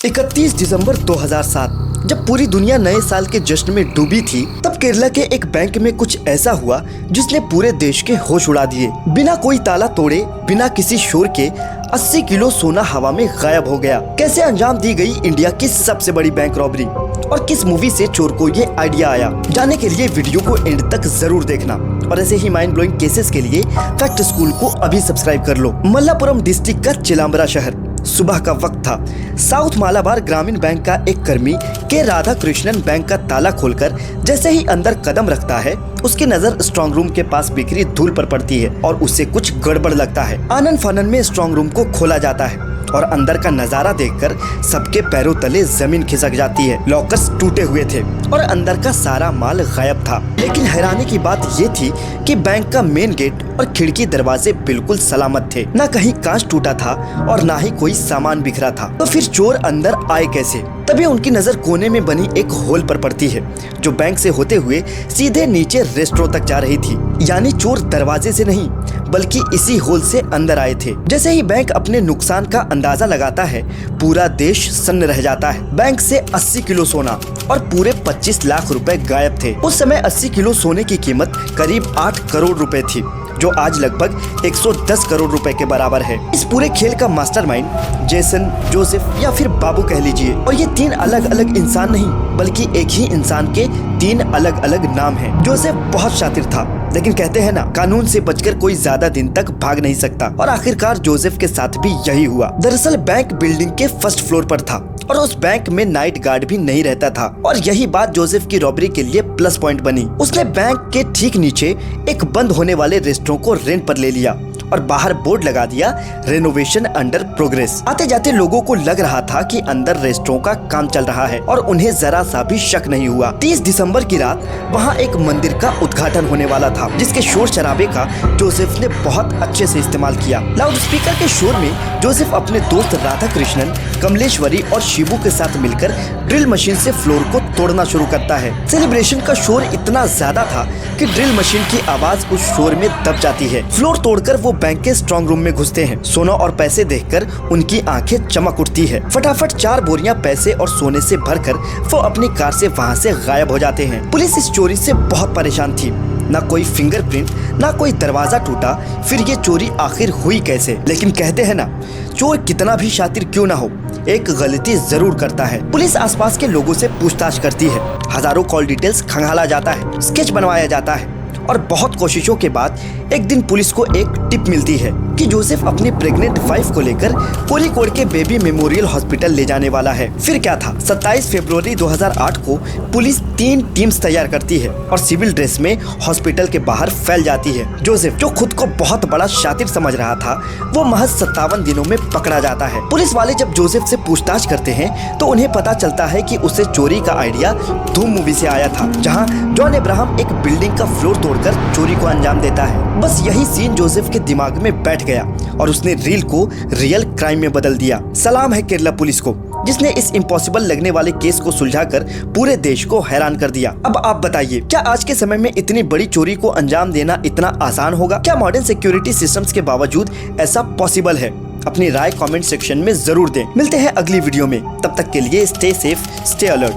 31 दिसंबर 2007 जब पूरी दुनिया नए साल के जश्न में डूबी थी, तब केरला के एक बैंक में कुछ ऐसा हुआ जिसने पूरे देश के होश उड़ा दिए। बिना कोई ताला तोड़े, बिना किसी शोर के 80 किलो सोना हवा में गायब हो गया। कैसे अंजाम दी गई इंडिया की सबसे बड़ी बैंक रॉबरी और किस मूवी से चोर को ये आइडिया आया, जानने के लिए वीडियो को एंड तक जरूर देखना। और ऐसे ही माइंड ब्लोइंग केसेस के लिए फैक्ट स्कूल को अभी सब्सक्राइब कर लो। मल्लापुरम डिस्ट्रिक्ट का चिलाम्बरा शहर। सुबह का वक्त था। साउथ मालाबार ग्रामीण बैंक का एक कर्मी के राधा कृष्णन बैंक का ताला खोलकर जैसे ही अंदर कदम रखता है, उसकी नजर स्ट्रांग रूम के पास बिखरी धूल पर पड़ती है और उससे कुछ गड़बड़ लगता है। आनन फानन में स्ट्रांग रूम को खोला जाता है और अंदर का नजारा देखकर सबके पैरों तले जमीन खिसक जाती है। लॉकर्स टूटे हुए थे और अंदर का सारा माल गायब था। लेकिन हैरानी की बात ये थी कि बैंक का मेन गेट और खिड़की दरवाजे बिल्कुल सलामत थे। न कहीं कांच टूटा था और न ही कोई सामान बिखरा था। तो फिर चोर अंदर आए कैसे? तभी उनकी नजर कोने में बनी एक होल पर पड़ती है जो बैंक से होते हुए सीधे नीचे रेस्टोरेंट तक जा रही थी। यानी चोर दरवाजे से नहीं बल्कि इसी होल से अंदर आए थे। जैसे ही बैंक अपने नुकसान का अंदाजा लगाता है, पूरा देश सन्न रह जाता है। बैंक से 80 किलो सोना और पूरे 25 लाख रुपए गायब थे। उस समय 80 किलो सोने की कीमत करीब 8 करोड़ रुपए थी, जो आज लगभग 110 करोड़ रुपए के बराबर है। इस पूरे खेल का मास्टरमाइंड जेसन, जोसेफ या फिर बाबू कह लीजिए। और ये 3 अलग अलग इंसान नहीं बल्कि एक ही इंसान के 3 अलग अलग नाम हैं। जोसेफ बहुत शातिर था, लेकिन कहते हैं ना, कानून से बचकर कोई ज्यादा दिन तक भाग नहीं सकता। और आखिरकार जोसेफ के साथ भी यही हुआ। दरअसल बैंक बिल्डिंग के फर्स्ट फ्लोर पर था और उस बैंक में नाइट गार्ड भी नहीं रहता था। और यही बात जोसेफ की रॉबरी के लिए प्लस पॉइंट बनी। उसने बैंक के ठीक नीचे एक बंद होने वाले रेस्टोरेंट को रेंट पर ले लिया और बाहर बोर्ड लगा दिया, रेनोवेशन अंडर प्रोग्रेस। आते जाते लोगों को लग रहा था कि अंदर रेस्टोरेंट का काम चल रहा है और उन्हें जरा सा भी शक नहीं हुआ। 30 दिसंबर की रात वहाँ एक मंदिर का उद्घाटन होने वाला था, जिसके शोर शराबे का जोसेफ ने बहुत अच्छे से इस्तेमाल किया। लाउड स्पीकर के शोर में जोसेफ अपने दोस्त राधा कृष्णन, कमलेश्वरी और शिबू के साथ मिलकर ड्रिल मशीन से फ्लोर को तोड़ना शुरू करता है। सेलिब्रेशन का शोर इतना ज्यादा था कि ड्रिल मशीन की आवाज उस शोर में दब जाती है। फ्लोर तोड़कर वो बैंक के स्ट्रांग रूम में घुसते हैं। सोना और पैसे देखकर उनकी आंखें चमक उठती है। फटाफट 4 बोरियां पैसे और सोने से भरकर वो अपनी कार से वहां से गायब हो जाते हैं। पुलिस इस चोरी से बहुत परेशान थी। ना कोई फिंगरप्रिंट, ना कोई दरवाजा टूटा। फिर ये चोरी आखिर हुई कैसे? लेकिन कहते हैं ना, चोर कितना भी शातिर क्यों ना हो, एक गलती जरूर करता है। पुलिस आसपास के लोगों से पूछताछ करती है। हजारों कॉल डिटेल्स खंगाला जाता है, स्केच बनवाया जाता है और बहुत कोशिशों के बाद एक दिन पुलिस को एक टिप मिलती है कि जोसेफ अपनी प्रेग्नेंट वाइफ को लेकर कोरिकोड के बेबी मेमोरियल हॉस्पिटल ले जाने वाला है। फिर क्या था, 27 फरवरी 2008 को पुलिस 3 टीम्स तैयार करती है और सिविल ड्रेस में हॉस्पिटल के बाहर फैल जाती है। जोसेफ, जो खुद को बहुत बड़ा शातिर समझ रहा था, वो महज 57 दिनों में पकड़ा जाता है। पुलिस वाले जब जोसेफ से पूछताछ करते हैं तो उन्हें पता चलता है कि उसे चोरी का आइडिया धूम मूवी से आया था, जहाँ जॉन अब्राहम एक बिल्डिंग का फ्लोर तोड़कर चोरी को अंजाम देता है। बस यही सीन जोसेफ के दिमाग में बैठ गया और उसने रील को रियल क्राइम में बदल दिया। सलाम है केरला पुलिस को, जिसने इस इम्पॉसिबल लगने वाले केस को सुलझाकर पूरे देश को हैरान कर दिया। अब आप बताइए, क्या आज के समय में इतनी बड़ी चोरी को अंजाम देना इतना आसान होगा? क्या मॉडर्न सिक्योरिटी सिस्टम्स के बावजूद ऐसा पॉसिबल है? अपनी राय कमेंट सेक्शन में जरूर दें। मिलते हैं अगली वीडियो में, तब तक के लिए स्टे सेफ, स्टे अलर्ट।